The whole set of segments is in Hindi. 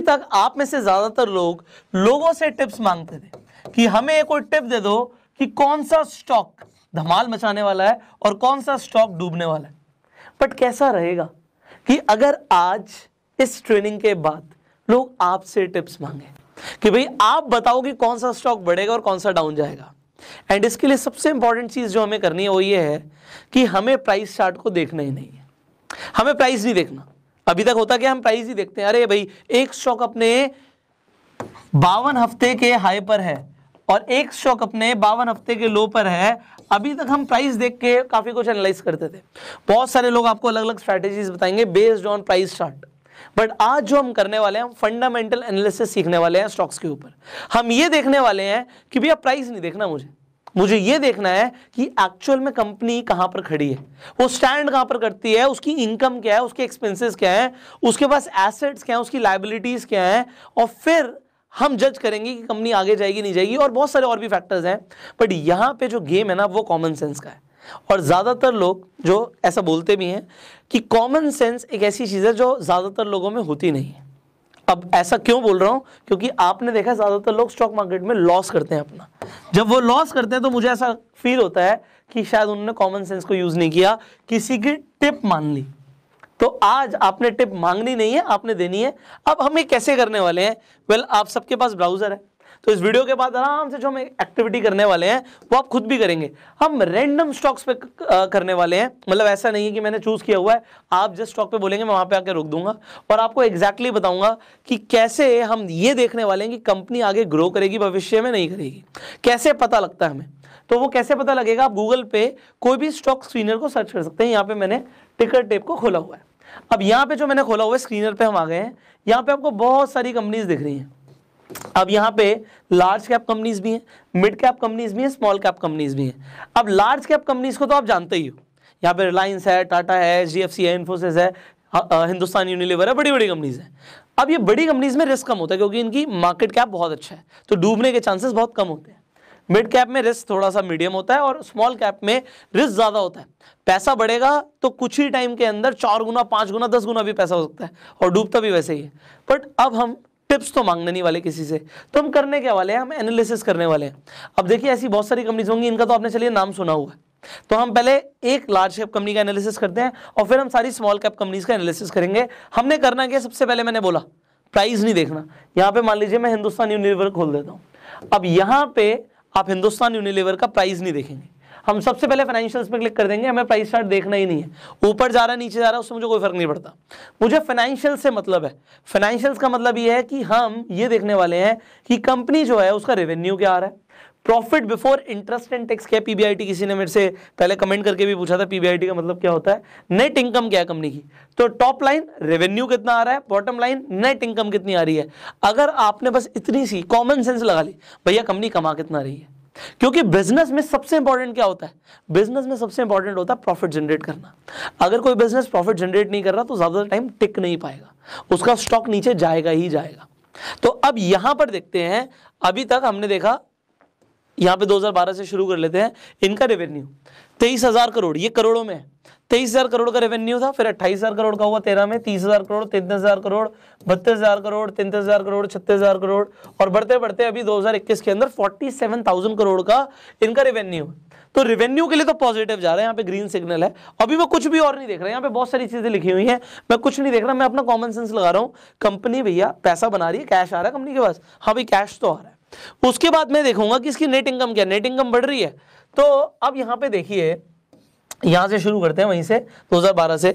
तक आप में से ज्यादातर लोग लोगों से टिप्स मांगते थे कि हमें कोई टिप दे दो कि कौन सा स्टॉक धमाल मचाने वाला है और कौन सा स्टॉक डूबने वाला है। बट कैसा रहेगा कि अगर आज इस ट्रेनिंग के बाद लोग आपसे टिप्स मांगे कि भाई आप बताओ कि कौन सा स्टॉक बढ़ेगा और कौन सा डाउन जाएगा। एंड इसके लिए सबसे इंपॉर्टेंट चीज जो हमें करनी है वो ये है कि हमें प्राइस चार्ट को देखना ही नहीं है, हमें प्राइस नहीं देखना। अभी तक होता क्या, हम प्राइस ही देखते हैं। अरे भाई एक स्टॉक अपने 52 हफ्ते के हाई पर है और एक स्टॉक अपने 52 हफ्ते के लो पर है। अभी तक हम प्राइस देख के काफी कुछ एनालाइज करते थे। बहुत सारे लोग आपको अलग अलग स्ट्रैटेजीज बताएंगे based on price chart. But आज जो हम करने वाले हैं, हम फंडामेंटल एनालिसिस सीखने वाले हैं स्टॉक्स के ऊपर। हम ये देखने वाले हैं कि भैया प्राइस नहीं देखना मुझे ये देखना है कि एक्चुअल में कंपनी कहां पर खड़ी है, वो स्टैंड कहां पर करती है, उसकी इनकम क्या है, उसके एक्सपेंसेस क्या है, उसके पास एसेट्स क्या है, उसकी लायबिलिटीज क्या है, और फिर हम जज करेंगे कि कंपनी आगे जाएगी नहीं जाएगी। और बहुत सारे और भी फैक्टर्स हैं। बट यहां पे जो गेम है ना वो कॉमन सेंस का है। और ज्यादातर लोग जो ऐसा बोलते भी हैं कि कॉमन सेंस एक ऐसी चीज है जो ज्यादातर लोगों में होती नहीं है। अब ऐसा क्यों बोल रहा हूं, क्योंकि आपने देखा ज्यादातर लोग स्टॉक मार्केट में लॉस करते हैं अपना। जब वो लॉस करते हैं तो मुझे ऐसा फील होता है कि शायद उन्होंने कॉमन सेंस को यूज नहीं किया, किसी की टिप मान ली। तो आज आपने टिप मांगनी नहीं है, आपने देनी है। अब हम ये कैसे करने वाले हैं? वेल, आप सबके पास ब्राउजर है, तो इस वीडियो के बाद आराम से जो हम एक्टिविटी करने वाले हैं वो आप खुद भी करेंगे। हम रैंडम स्टॉक्स पे करने वाले हैं। मतलब ऐसा नहीं है कि मैंने चूज किया हुआ है, आप जिस स्टॉक पे बोलेंगे मैं वहां पे आके रोक दूंगा और आपको एग्जैक्टली बताऊंगा कि कैसे हम ये देखने वाले हैं कि कंपनी आगे ग्रो करेगी, भविष्य में नहीं करेगी। कैसे पता लगता है हमें? तो वो कैसे पता लगेगा? आप गूगल पे कोई भी स्टॉक स्क्रीनर को सर्च कर सकते हैं। यहाँ पे मैंने टिकर टेप को खोला हुआ है। अब यहाँ पे जो मैंने खोला हुआ है स्क्रीनर पे हम आ गए हैं। यहाँ पे आपको बहुत सारी कंपनीज दिख रही हैं। अब यहाँ पे लार्ज कैप कंपनीज भी हैं, मिड कैप कंपनीज भी हैं, स्मॉल कैप कंपनीज भी हैं। अब लार्ज कैप कंपनीज को तो आप जानते ही हो, यहाँ पे रिलायंस है, टाटा है, जीएफसी है, इन्फोसिस है, हिंदुस्तान यूनिलीवर है, बड़ी बड़ी कंपनीज हैं। अब ये बड़ी कंपनीज में रिस्क कम होता है क्योंकि इनकी मार्केट कैप बहुत अच्छा है, तो डूबने के चांसेस बहुत कम होते हैं। मिड कैप में रिस्क थोड़ा सा मीडियम होता है और स्मॉल कैप में रिस्क ज्यादा होता है। पैसा बढ़ेगा तो कुछ ही टाइम के अंदर 4 गुना, 5 गुना, 10 गुना भी पैसा हो सकता है और डूबता भी वैसे ही है। बट अब हम टिप्स तो मांगने नहीं वाले किसी से, तो हम करने क्या वाले हैं? हम एनालिसिस करने वाले हैं। अब देखिए ऐसी बहुत सारी कंपनीज होंगी, इनका तो आपने चलिए नाम सुना हुआ है। तो हम पहले एक लार्ज कैप कंपनी का एनालिसिस करते हैं और फिर हम सारी स्मॉल कैप कंपनीज का एनालिसिस करेंगे। हमने करना क्या? सबसे पहले मैंने बोला प्राइस नहीं देखना। यहाँ पे मान लीजिए मैं हिंदुस्तान यूनिलीवर खोल देता हूँ। अब यहाँ पे आप हिंदुस्तान यूनिलीवर का प्राइस नहीं देखेंगे। हम सबसे पहले फाइनेंशियल्स पे क्लिक कर देंगे। हमें प्राइस चार्ट देखना ही नहीं है, ऊपर जा रहा है नीचे जा रहा है उससे मुझे कोई फर्क नहीं पड़ता। मुझे फाइनेंशियल से मतलब है। फाइनेंशियल्स का मतलब ये है कि हम ये देखने वाले हैं कि कंपनी जो है उसका रेवेन्यू क्या आ रहा है, profit before interest and tax क्या, पीबीआईटी। किसी ने मेरे से पहले कमेंट करके भी पूछा था पीबीआईटी का मतलब क्या होता है। नेट इनकम क्या है कंपनी की। तो टॉप लाइन रेवेन्यू कितना आ रहा है, बॉटम लाइन नेट इनकम कितनी आ रही है। अगर आपने बस इतनी सी कॉमन सेंस लगा ली, भैया कंपनी कमा कितना रही है। क्योंकि बिजनेस में सबसे इंपॉर्टेंट क्या होता है? बिजनेस में सबसे इंपॉर्टेंट होता है प्रॉफिट जनरेट करना। अगर कोई बिजनेस प्रॉफिट जनरेट नहीं कर रहा तो ज्यादा टाइम टिक नहीं पाएगा, उसका स्टॉक नीचे जाएगा ही जाएगा। तो अब यहां पर देखते हैं, अभी तक हमने देखा यहां पे 2012 से शुरू कर लेते हैं। इनका रेवेन्यू 23,000 करोड़, ये करोड़ों में है। 23,000 करोड़ का रेवेन्यू था, फिर 28,000 करोड़ का हुआ 13 में, 30,000 करोड़, 33,000 करोड़, 32,000 करोड़, 33,000 करोड़, 36,000 करोड़ और बढ़ते बढ़ते अभी 2021 के अंदर 47,000 करोड़ का इनका रेवेन्यू। तो रेवेन्यू के लिए तो पॉजिटिव जा रहा है, यहाँ पे ग्रीन सिग्नल है। अभी मैं कुछ भी और नहीं देख रहा, यहाँ पे बहुत सारी चीजें लिखी हुई हैं, मैं कुछ नहीं देख रहा, मैं अपना कॉमन सेंस लगा रहा हूँ। कंपनी भैया पैसा बना रही है, कैश आ रहा है कंपनी के पास, हाँ भाई कैश तो आ रहा है। उसके बाद मैं देखूंगा कि इसकी नेट इनकम क्या, नेट इनकम बढ़ रही है। तो अब यहाँ पे देखिए, यहां से शुरू करते हैं वहीं से 2012 से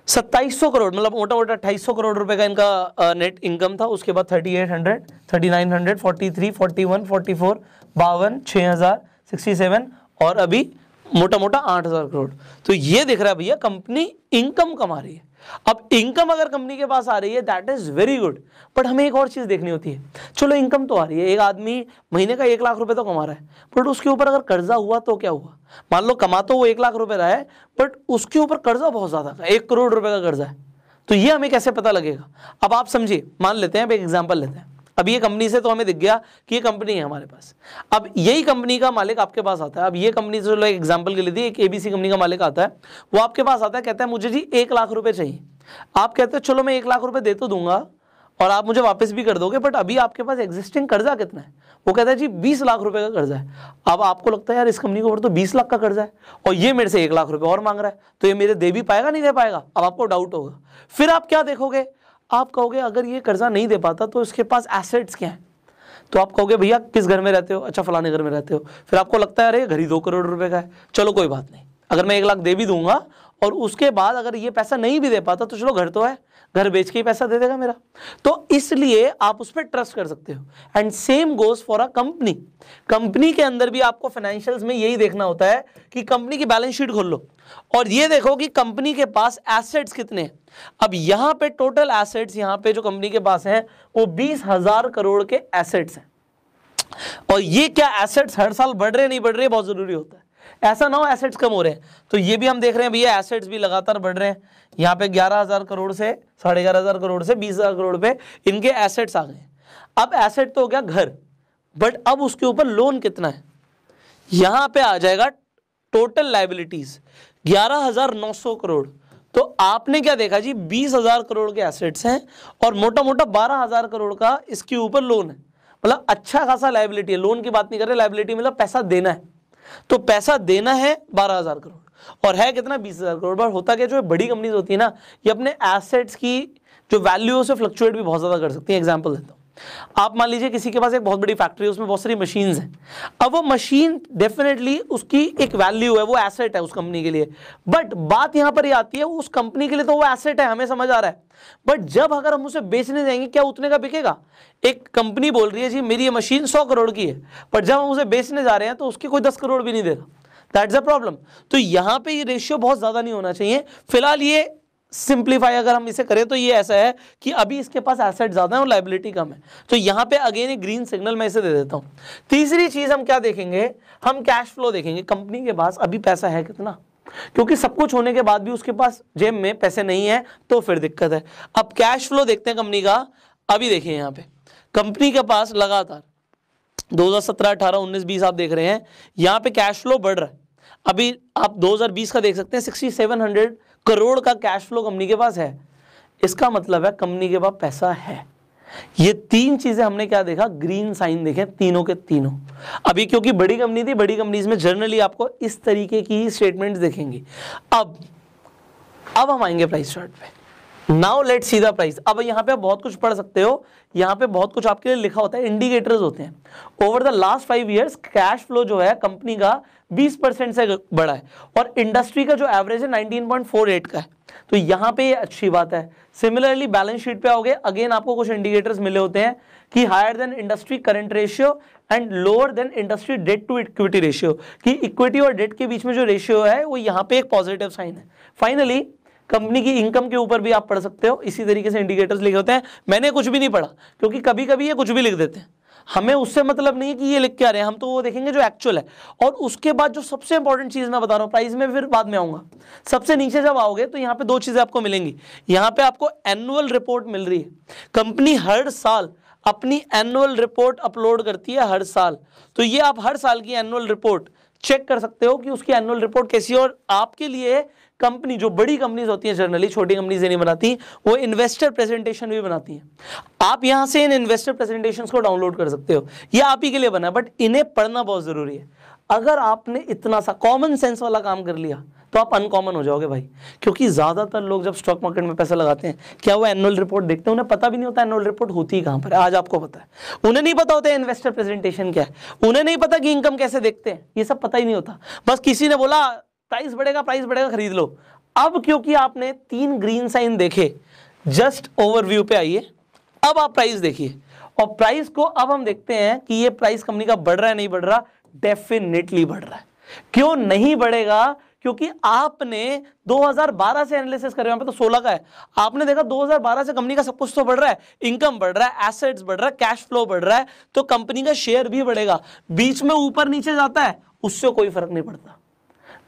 2700 करोड़, मतलब मोटा मोटा 2800 करोड़ रुपए का इनका नेट इनकम था। उसके बाद 3800, 3900, 43, 41, 44, 52, 6000, 67 और अभी मोटा मोटा 8000 करोड़। तो ये दिख रहा है भैया कंपनी इनकम कमा रही है। अब इनकम अगर कंपनी के पास आ रही है that is very good, but हमें एक और चीज देखनी होती है। चलो इनकम तो आ रही है, एक आदमी महीने का 1 लाख रुपए तो कमा रहा है, बट उसके ऊपर अगर कर्जा हुआ तो क्या हुआ? मान लो कमा तो वो 1 लाख रुपए रहा है, बट उसके ऊपर कर्जा बहुत ज्यादा है, 1 करोड़ रुपए का कर्जा है। तो ये हमें कैसे पता लगेगा? अब आप समझिए, मान लेते हैं, अब एक एग्जाम्पल लेते हैं। अब ये कंपनी से तो हमें दिख गया कि ये कंपनी है हमारे पास। अब यही कंपनी का मालिक आपके पास आता है। अब ये कंपनी से एक एग्जांपल के लिए दी, एक एबीसी कंपनी का मालिक आता है, वो आपके पास आता है, कहता है मुझे जी 1 लाख रुपए चाहिए। आप कहते हैं चलो मैं 1 लाख रुपए दे तो दूंगा, और आप मुझे वापस भी कर दोगे, बट अभी आपके पास एग्जिस्टिंग कर्जा कितना है? वो कहता है जी 20 लाख रुपए का कर्जा है। अब आपको लगता है यार इस कंपनी के ऊपर तो 20 लाख का कर्जा है और ये मेरे से 1 लाख रुपए और मांग रहा है, तो ये मेरे दे भी पाएगा नहीं दे पाएगा? अब आपको डाउट होगा। फिर आप क्या देखोगे? आप कहोगे अगर ये कर्जा नहीं दे पाता तो इसके पास एसेट्स क्या है? तो आप कहोगे भैया किस घर में रहते हो? अच्छा फलाने घर में रहते हो। फिर आपको लगता है अरे घर ही 2 करोड़ रुपए का है, चलो कोई बात नहीं, अगर मैं 1 लाख दे भी दूंगा और उसके बाद अगर ये पैसा नहीं भी दे पाता तो चलो घर तो है, घर बेच के ही पैसा दे देगा मेरा। तो इसलिए आप उस पर ट्रस्ट कर सकते हो। And same goes for a company. Company के अंदर भी आपको फाइनेंशियल्स में यही देखना होता है कि कंपनी की बैलेंस शीट खोल लो और ये देखो कि कंपनी के पास एसेट्स कितने हैं। अब यहां पे टोटल एसेट्स यहां पे जो कंपनी के पास हैं वो 20,000 करोड़ के एसेट्स हैं। और ये क्या एसेट्स हर साल बढ़ रहे नहीं बढ़ रहे बहुत जरूरी होता है। ऐसा ना हो एसेट्स कम हो रहे हैं, तो ये भी हम देख रहे हैं भैया एसेट्स भी लगातार बढ़ रहे हैं। यहाँ पे 11,000 करोड़ से 11,500 करोड़ से 20,000 करोड़ पे इनके एसेट्स आ गए। अब एसेट तो हो गया घर, बट अब उसके ऊपर लोन कितना है? यहाँ पे आ जाएगा टोटल लाइबिलिटीज 11,900 करोड़। तो आपने क्या देखा जी 20,000 करोड़ के एसेट्स हैं और मोटा मोटा 12,000 करोड़ का इसके ऊपर लोन है। मतलब अच्छा खासा लाइबिलिटी है। लोन की बात नहीं कर रहे, लाइबिलिटी मतलब पैसा देना है। तो पैसा देना है 12,000 करोड़ और है कितना 20,000 करोड़। पर होता क्या जो बड़ी कंपनीज होती है ना, ये अपने एसेट्स की जो वैल्यू से फ्लक्चुएट भी बहुत ज्यादा कर सकती है। एग्जांपल देता हूं, आप मान लीजिए किसी के पास एक बहुत बड़ी फैक्ट्री है, उसमें बहुत सारी मशीन्स हैं। अब वो मशीन डेफिनेटली उसकी एक वैल्यू है, वो एसेट है उस कंपनी के लिए। बट बात यहां पर ये आती है उस कंपनी के लिए तो वो एसेट है, हमें समझ आ रहा है, बट जब अगर हम उसे बेचने जाएंगे क्या उतने का बिकेगा? एक कंपनी बोल रही है जी मेरी ये मशीन 100 करोड़ की है, पर जब हम उसे बेचने जा रहे हैं तो उसकी कोई 10 करोड़ भी नहीं देगा। That's a problem. तो यहां पे ये रेशियो बहुत ज्यादा नहीं होना चाहिए। फिलहाल ये सिंप्लीफाई अगर हम इसे करें तो ये ऐसा है कि अभी इसके पास एसेट ज्यादा है और लायबिलिटी कम है। तो यहां पे अगेन एक ग्रीन सिग्नल मैं इसे दे देता हूं। तीसरी चीज हम क्या देखेंगे? हम कैश फ्लो देखेंगे। कंपनी के पास अभी पैसा है कितना? क्योंकि सब कुछ होने के बाद भी उसके पास जेब में पैसे नहीं है तो फिर दिक्कत है। अब कैश फ्लो देखते हैं कंपनी का। अभी देखिए यहाँ पे कंपनी के पास लगातार 2017, 18, 19, 20 आप देख रहे हैं यहाँ पे कैश फ्लो बढ़ रहा है। अभी आप 2020 का देख सकते हैं 6,700 करोड़ का कैश फ्लो कंपनी के पास है। इसका मतलब है कंपनी के पास पैसा है। ये तीन चीजें हमने क्या देखा? ग्रीन साइन देखे तीनों के तीनों। अभी क्योंकि बड़ी कंपनी थी, बड़ी कंपनीज में जनरली आपको इस तरीके की स्टेटमेंट्स देखेंगी। अब हम आएंगे प्राइस चार्ट पे। Now let's see the price. अब यहाँ पे आप बहुत कुछ पढ़ सकते हो, यहाँ पे बहुत कुछ आपके लिए लिखा होता है, इंडिकेटर्स होते हैं। Over the last 5 years cash flow जो है कंपनी का 20% से बढ़ा है और इंडस्ट्री का जो एवरेज है 19.48 का है। तो यहाँ पे ये अच्छी बात है। सिमिलरली बैलेंस शीट पे आओगे, अगेन आपको कुछ इंडिकेटर्स मिले होते हैं कि higher than industry current ratio and lower than industry debt to equity ratio, कि इक्विटी और डेट के बीच में जो रेशियो है वो यहाँ पे एक पॉजिटिव साइन है। फाइनली कंपनी की इनकम के ऊपर भी आप पढ़ सकते हो, इसी तरीके से इंडिकेटर्स लिखे होते हैं। मैंने कुछ भी नहीं पढ़ा क्योंकि कभी कभी ये कुछ भी लिख देते हैं, हमें उससे मतलब नहीं है कि ये लिख के आ रहे हैं, हम तो वो देखेंगे जो एक्चुअल है। और उसके बाद जो सबसे इंपॉर्टेंट चीज मैं बता रहा हूँ, प्राइस में फिर बाद में आऊंगा। सबसे नीचे जब आओगे तो यहाँ पे 2 चीजें आपको मिलेंगी। यहाँ पे आपको एनुअल रिपोर्ट मिल रही है। कंपनी हर साल अपनी एनुअल रिपोर्ट अपलोड करती है हर साल। तो ये आप हर साल की एनुअल रिपोर्ट चेक कर सकते हो कि उसकी एनुअल रिपोर्ट कैसी है। और आपके लिए कंपनी जो बड़ी कंपनीज होती हैं, जनरली छोटी कंपनीज नहीं बनाती, वो इन्वेस्टर प्रेजेंटेशन भी बनाती हैं। आप यहां से इन इन्वेस्टर प्रेजेंटेशंस को डाउनलोड कर सकते हो, ये आप ही के लिए बना है, बट इन्हें पढ़ना बहुत जरूरी है। अगर आपने इतना सा कॉमन सेंस वाला काम कर लिया तो आप अनकॉमन हो जाओगे भाई। क्योंकि ज्यादातर लोग जब स्टॉक मार्केट में पैसा लगाते हैं, क्या वो एनुअल रिपोर्ट देखते हैं? उन्हें पता भी नहीं होता एनुअल रिपोर्ट होती कहां पर है। आज आपको पता है, उन्हें नहीं पता होता है इन्वेस्टर प्रेजेंटेशन क्या है, उन्हें नहीं पता कि इनकम कैसे देखते हैं, ये सब पता ही नहीं होता। बस किसी ने बोला प्राइस बढ़ेगा खरीद लो। अब क्योंकि आपने 3 ग्रीन साइन देखे, जस्ट ओवरव्यू पे आइए। अब आप प्राइस देखिए और प्राइस को अब हम देखते हैं कि ये प्राइस कंपनी का बढ़ रहा है नहीं बढ़ रहा? डेफिनेटली बढ़ रहा है। क्यों नहीं बढ़ेगा? क्योंकि आपने 2012 से एनालिसिस कर रहे हो, यहाँ पे तो 16 का है। आपने देखा 2012 से कंपनी का सब कुछ तो बढ़ रहा है, इनकम बढ़ रहा है, एसेट्स बढ़ रहा है, कैश फ्लो बढ़ रहा है, तो कंपनी का शेयर भी बढ़ेगा। बीच में ऊपर नीचे जाता है उससे कोई फर्क नहीं पड़ता,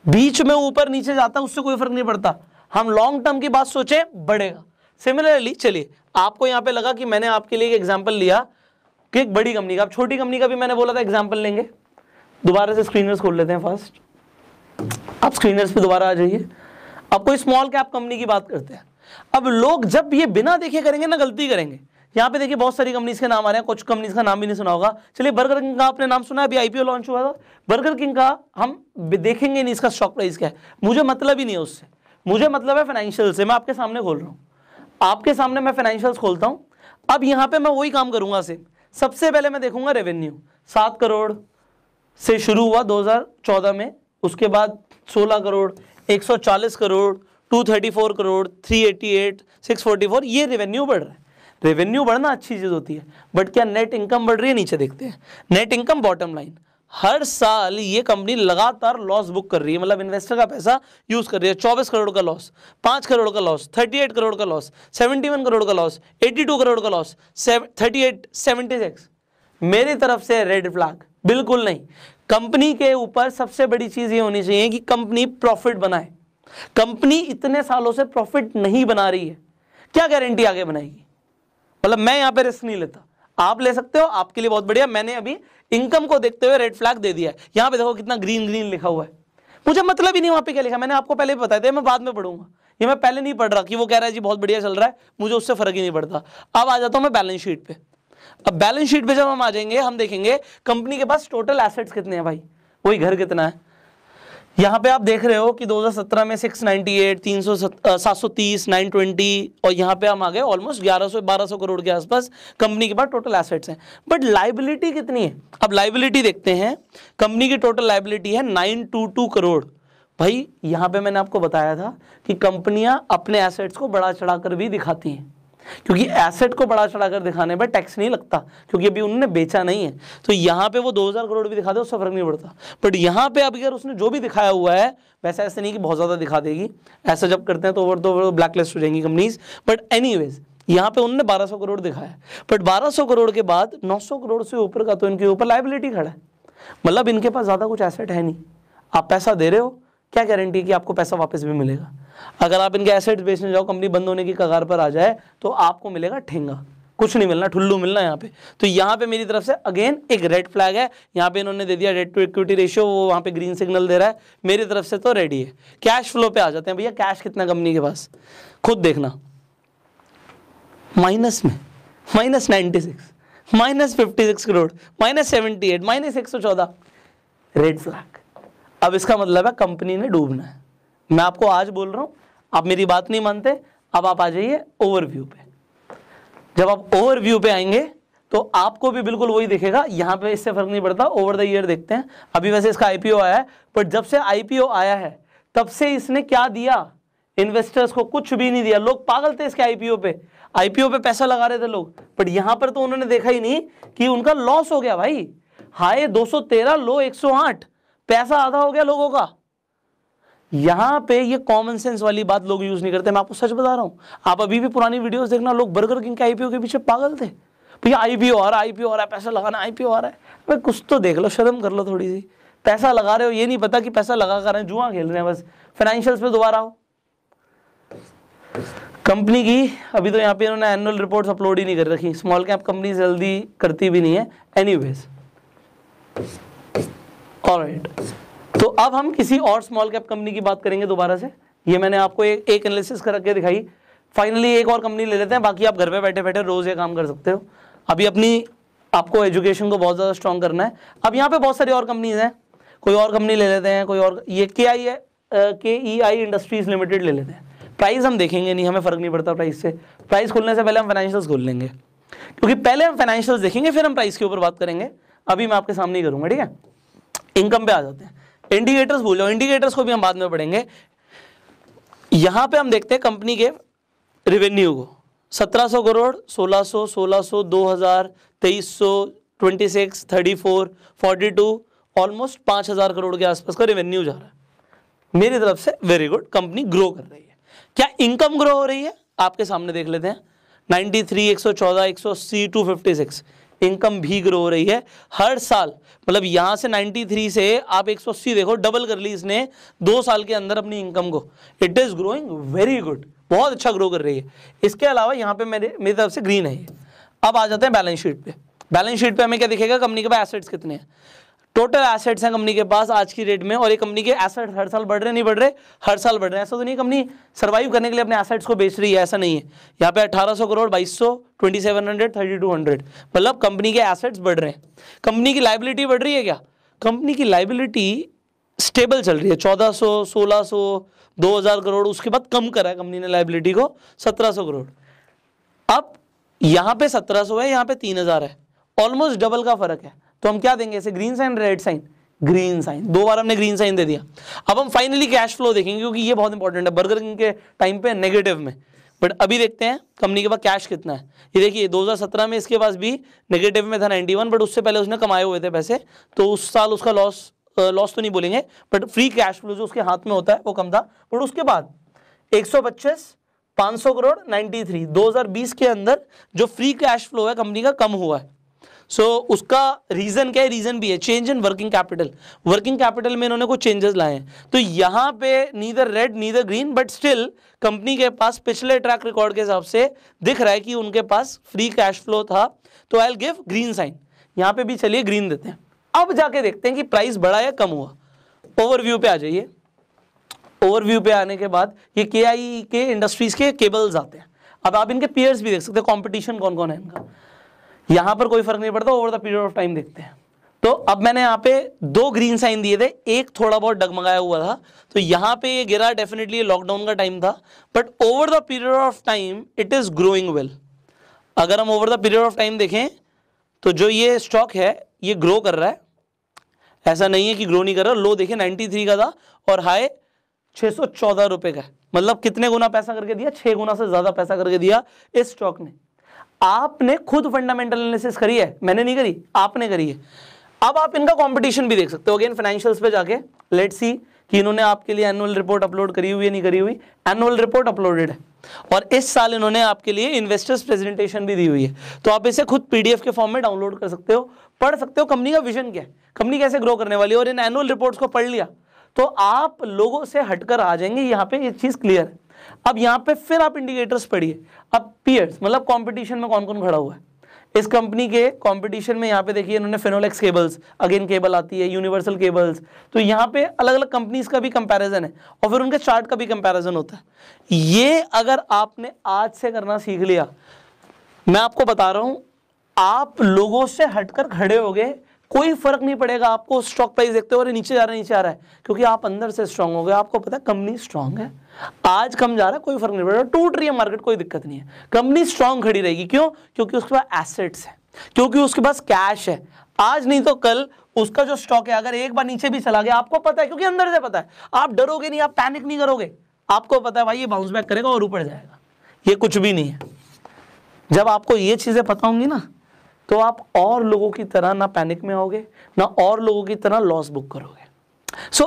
बीच में ऊपर नीचे जाता है उससे कोई फर्क नहीं पड़ता। हम लॉन्ग टर्म की बात सोचे, बढ़ेगा। सिमिलरली चलिए, आपको यहां पे लगा कि मैंने आपके लिए एक एग्जांपल लिया कि एक बड़ी कंपनी का, अब छोटी कंपनी का भी मैंने बोला था एग्जांपल लेंगे। दोबारा से स्क्रीनर्स खोल लेते हैं फर्स्ट। आप स्क्रीनर्स पे दोबारा आ जाइए। अब कोई स्मॉल कैप कंपनी की बात करते हैं। अब लोग जब ये बिना देखे करेंगे ना, गलती करेंगे। यहाँ पे देखिए बहुत सारी कंपनीज के नाम आ रहे हैं, कुछ कंपनीज का नाम भी नहीं सुना होगा। चलिए बर्गर किंग का आपने नाम सुना है, अभी आईपीओ लॉन्च हुआ था। बर्गर किंग का हम देखेंगे नहीं इसका स्टॉक प्राइस क्या है, मुझे मतलब ही नहीं है उससे, मुझे मतलब है फाइनेंशियल से। मैं आपके सामने खोल रहा हूँ, आपके सामने मैं फाइनेंशियल्स खोलता हूँ। अब यहाँ पे मैं वही काम करूंगा सेम। सबसे पहले मैं देखूंगा रेवेन्यू, 7 करोड़ से शुरू हुआ 2014 में, उसके बाद 16 करोड़, 140 करोड़, 234 करोड़, 388, 644, ये रेवेन्यू बढ़ रहा है। रेवेन्यू बढ़ना अच्छी चीज होती है, बट क्या नेट इनकम बढ़ रही है? नीचे देखते हैं नेट इनकम बॉटम लाइन। हर साल ये कंपनी लगातार लॉस बुक कर रही है, मतलब इन्वेस्टर का पैसा यूज कर रही है। 24 करोड़ का लॉस, 5 करोड़ का लॉस, 38 करोड़ का लॉस, 71 करोड़ का लॉस, 82 करोड़ का लॉस, 38, 76। मेरी तरफ से रेड फ्लैग बिल्कुल नहीं। कंपनी के ऊपर सबसे बड़ी चीज ये होनी चाहिए कि कंपनी प्रॉफिट बनाए। कंपनी इतने सालों से प्रॉफिट नहीं बना रही है, क्या गारंटी आगे बनाएगी? मतलब मैं यहां पे रिस्क नहीं लेता, आप ले सकते हो, आपके लिए बहुत बढ़िया। मैंने अभी इनकम को देखते हुए रेड फ्लैग दे दिया है। यहां पे देखो कितना ग्रीन ग्रीन लिखा हुआ है, मुझे मतलब ही नहीं वहां पे क्या लिखा। मैंने आपको पहले भी बताया था, मैं बाद में पढ़ूंगा, ये मैं पहले नहीं पढ़ रहा कि वो कह रहा है जी बहुत बढ़िया चल रहा है, मुझे उससे फर्क ही नहीं पड़ता। अब आ जाता हूं मैं बैलेंस शीट पे। अब बैलेंस शीट पे जब हम आ जाएंगे, हम देखेंगे कंपनी के पास टोटल एसेट्स कितने हैं भाई, वही घर कितना है। यहां पे आप देख रहे हो कि 2017 में 698, 730, 920, और यहां पे हम आ गए ऑलमोस्ट 1100-1200 करोड़ के आसपास कंपनी के पास टोटल एसेट्स हैं। बट लाइबिलिटी कितनी है? अब लाइबिलिटी देखते हैं। कंपनी की टोटल लाइबिलिटी है 922 करोड़। भाई यहां पे मैंने आपको बताया था कि कंपनियां अपने एसेट्स को बढ़ा चढ़ाकर भी दिखाती हैं, क्योंकि एसेट को बढ़ा चढ़ाकर दिखाने पर टैक्स नहीं लगता, क्योंकि अभी उन्होंने बेचा नहीं है। तो यहाँ पे वो 2000 करोड़ भी दिखा दे उससे फर्क नहीं पड़ता। बट यहाँ पे अब अगर उसने जो भी दिखाया हुआ है, वैसे ऐसे नहीं कि बहुत ज्यादा दिखा देगी, ऐसा जब करते हैं तो ब्लैक लिस्ट हो जाएंगी कंपनीज। बट एनीवेज यहाँ पे उन्होंने 1200 करोड़ दिखाया, बट 1200 करोड़ के बाद 900 करोड़ से ऊपर का तो इनके ऊपर लायबिलिटी खड़ा है। मतलब इनके पास ज्यादा कुछ एसेट है नहीं। आप पैसा दे रहे हो, क्या गारंटी कि आपको पैसा वापस भी मिलेगा? अगर आप इनके एसेट्स बेचने जाओ, कंपनी बंद होने की कगार पर आ जाए, तो आपको मिलेगा ठेंगा, कुछ नहीं मिलना, ठुल्लू मिलना यहाँ पे। तो यहाँ पे मेरी तरफ से अगेन एक रेड फ्लैग है। यहाँ पे इन्होंने दे दिया डेट टू इक्विटी रेशियो, वो वहाँ पे ग्रीन सिग्नल दे रहा है, मेरी तरफ से तो रेडी है। कैश फ्लो पे आ जाते हैं भैया, कैश कितना कंपनी के पास खुद देखना, माइनस में -96, -56 करोड़, -78, -114, रेड फ्लैग। अब इसका मतलब है कंपनी ने डूबना है। मैं आपको आज बोल रहा हूं, आप मेरी बात नहीं मानते। अब आप आ जाइए ओवरव्यू पे। जब आप ओवरव्यू पे आएंगे तो आपको भी बिल्कुल वही दिखेगा। यहां पे इससे फर्क नहीं पड़ता, ओवर द ईयर देखते हैं। अभी वैसे इसका आईपीओ आया है, पर जब से आईपीओ आया है तब से इसने क्या दिया इन्वेस्टर्स को? कुछ भी नहीं दिया। लोग पागल थे इसके आईपीओ पे पैसा लगा रहे थे लोग, बट यहां पर तो उन्होंने देखा ही नहीं कि उनका लॉस हो गया भाई। हाई 213, लो 108, पैसा आधा हो गया लोगों का। यहां पे ये कॉमन सेंस वाली बात लोग यूज नहीं करते। मैं आपको सच बता रहा हूं, आप अभी भी पुरानी वीडियोस देखना, लोग बर्गर किंग के आईपीओ के पीछे पागल थे। भैया आईपीओ आ रहा है, पैसा लगाना, आईपीओ आ रहा है। भाई कुछ तो देख लो, शर्म कर लो थोड़ी सी। पैसा लगा रहे हो, ये नहीं पता कि पैसा लगा कर रहे हैं, जुआ खेल रहे हैं बस। फाइनेंशियल्स पे दोबारा आओ कंपनी की। अभी तो यहाँ पे इन्होंने एनुअल रिपोर्ट्स अपलोड ही नहीं कर रखी। स्मॉल कैप कंपनी जल्दी करती भी नहीं है। एनीवेज ऑलराइट, तो अब हम किसी और स्मॉल कैप कंपनी की बात करेंगे दोबारा से। ये मैंने आपको एक एनालिसिस करके दिखाई। फाइनली एक और कंपनी ले लेते हैं, बाकी आप घर पे बैठे बैठे रोज ये काम कर सकते हो। अभी अपनी आपको एजुकेशन को बहुत ज़्यादा स्ट्रॉन्ग करना है। अब यहाँ पे बहुत सारी और कंपनीज हैं, कोई और कंपनी ले लेते हैं। कोई और, ये KEI इंडस्ट्रीज लिमिटेड ले लेते हैं। प्राइस हम देखेंगे नहीं, हमें फर्क नहीं पड़ता प्राइस से। प्राइस खोलने से पहले हम फाइनेंशियल्स खोल लेंगे, क्योंकि पहले हम फाइनेंशियल्स देखेंगे, फिर हम प्राइस के ऊपर बात करेंगे। अभी मैं आपके सामने ही करूंगा, ठीक है। इनकम पे आ जाते हैं। इंडिकेटर्स भूल जाओ, इंडिकेटर्स को भी हम बाद में पढ़ेंगे। यहां पे हम देखते हैं कंपनी के रेवेन्यू को। 1700 करोड़, 1600, 1600, 2000, 2300, 26, 34, 42, ऑलमोस्ट 5000 करोड़ के आसपास का रेवेन्यू जा रहा है। मेरी तरफ से वेरी गुड, कंपनी ग्रो कर रही है। क्या इनकम ग्रो हो रही है? आपके सामने देख लेते हैं। 93, 114, 180, 256, इनकम भी ग्रो हो रही है हर साल। मतलब यहां से 93 से आप 180 देखो, डबल कर ली इसने 2 साल के अंदर अपनी इनकम को। It is growing very good, बहुत अच्छा ग्रो कर रही है। इसके अलावा यहाँ पे मेरी तरफ से ग्रीन है ये। अब आ जाते हैं बैलेंस शीट पे। बैलेंस शीट पे हमें क्या दिखेगा? कंपनी के पास एसेट्स कितने हैं। टोटल एसेट्स हैं कंपनी के पास आज की डेट में, और ये कंपनी के एसेट्स हर साल बढ़ रहे नहीं बढ़ रहे, हर साल बढ़ रहे हैं। ऐसा तो नहीं कंपनी सर्वाइव करने के लिए अपने एसेट्स को बेच रही है, ऐसा नहीं है। यहाँ पे 1800 करोड़, 2200, 2700, 3200, मतलब कंपनी के एसेट्स बढ़ रहे हैं। कंपनी की लाइबिलिटी बढ़ रही है क्या? कंपनी की लाइबिलिटी स्टेबल चल रही है, 1400, 1600, 2000 करोड़, उसके बाद कम करा है कंपनी ने लाइबिलिटी को 1700 करोड़। अब यहाँ पे 1700 है, यहाँ पे 3000 है, ऑलमोस्ट डबल का फर्क है। तो हम क्या देंगे इसे, green sign, red sign? Green sign. 2 बार हमने ग्रीन साइन दे दिया। अब हम फाइनली कैश फ्लो देखेंगे, क्योंकि ये बहुत इंपॉर्टेंट है। बर्गर किंग के टाइम पे नेगेटिव में, बट अभी देखते हैं कंपनी के पास कैश कितना है। ये देखिए 2017 में इसके पास भी नेगेटिव में था 91, बट उससे पहले उसने कमाए हुए थे पैसे, तो उस साल उसका लॉस तो नहीं बोलेंगे, बट फ्री कैश फ्लो जो उसके हाथ में होता है वो कम था। बट उसके बाद 125, 500 करोड़, 93, 2020 के अंदर जो फ्री कैश फ्लो है कंपनी का कम हुआ है। सो उसका रीजन क्या है? रीजन भी है change in working capital. Working capital में इन्होंने कुछ चेंजेस लाए हैं। तो यहाँ पे neither red neither green, but still company के पास पिछले ट्रैक रिकॉर्ड के हिसाब से दिख रहा है कि उनके पास फ्री कैश फ्लो था। तो I will give green sign. यहाँ पे भी चलिए ग्रीन देते हैं। अब जाके देखते हैं कि प्राइस बढ़ा या कम हुआ। ओवरव्यू पे आ जाइए। ओवरव्यू पे आने के बाद ये KI के इंडस्ट्रीज के केबल्स आते हैं। अब आप इनके पीयर्स भी देख सकते हैं, कंपटीशन कौन कौन है इनका। यहां पर कोई फर्क नहीं पड़ता, over the period of time देखते हैं। तो अब मैंने यहाँ पे 2 ग्रीन साइन दिए थे, एक थोड़ा बहुत डगमगाया हुआ था, तो यहाँ पे ये गिरा, डेफिनेटली लॉकडाउन का टाइम था, but over the period of time it is growing well. अगर हम over the period of time देखें तो जो ये स्टॉक है ये ग्रो कर रहा है, ऐसा नहीं है कि ग्रो नहीं कर रहा। लो देखिए 93 का था और हाई 614 रुपए का है, मतलब कितने गुना पैसा करके दिया? 6 गुना से ज्यादा पैसा करके दिया इस स्टॉक ने। आपने खुद फंडामेंटल एनालिसिस करी है, मैंने नहीं करी, आपने करी है। अब आप इनका कंपटीशन भी देख सकते हो। अगेन फाइनेंशियल्स पे जाके लेट्स सी कि इन्होंने आपके लिए एनुअल रिपोर्ट अपलोड करी हुई है नहीं करी हुई। एनुअल रिपोर्ट अपलोडेड है, और इस साल इन्होंने आपके लिए इन्वेस्टर्स प्रेजेंटेशन भी दी हुई है। तो आप इसे खुद PDF के फॉर्म में डाउनलोड कर सकते हो, पढ़ सकते हो कंपनी का विजन क्या है, कंपनी कैसे ग्रो करने वाली है। और इन एनुअल रिपोर्ट्स को पढ़ लिया तो आप लोगों से हटकर आ जाएंगे, यहाँ पे ये चीज क्लियर है। अब यहाँ पे फिर आप इंडिकेटर्स पढ़िए। अब पीयर्स मतलब कंपटीशन में कौन कौन खड़ा हुआ है इस कंपनी के कंपटीशन में। यहाँ पे देखिए इन्होंने फिनोलेक्स केबल्स, अगेन केबल आती है, यूनिवर्सल केबल्स। तो यहाँ पे अलग अलग कंपनीज का भी कंपैरिजन है और फिर उनके चार्ट का भी कंपैरिजन होता है। ये अगर आपने आज से करना सीख लिया, मैं आपको बता रहा हूं, आप लोगों से हटकर खड़े हो गए, कोई फर्क नहीं पड़ेगा आपको। स्टॉक प्राइस देखते हो नीचे जा रहा है नीचे आ रहा है, क्योंकि आप अंदर से स्ट्रांग हो गए। आपको पता है कंपनी स्ट्रांग है, आज कम जा रहा है कोई फर्क नहीं पड़ेगा, टूट रही है मार्केट कोई दिक्कत नहीं है, कंपनी स्ट्रांग खड़ी रहेगी। क्यों? क्योंकि उसके पास एसेट्स है, क्योंकि उसके पास कैश है। आज नहीं तो कल उसका जो स्टॉक है अगर एक बार नीचे भी चला गया, आपको पता है, क्योंकि अंदर से पता है, आप डरोगे नहीं, आप पैनिक नहीं करोगे। आपको पता है भाई ये बाउंस बैक करेगा और ऊपर जाएगा, ये कुछ भी नहीं है। जब आपको ये चीजें पता होंगी ना, तो आप और लोगों की तरह ना पैनिक में होगे, ना और लोगों की तरह लॉस बुक करोगे। सो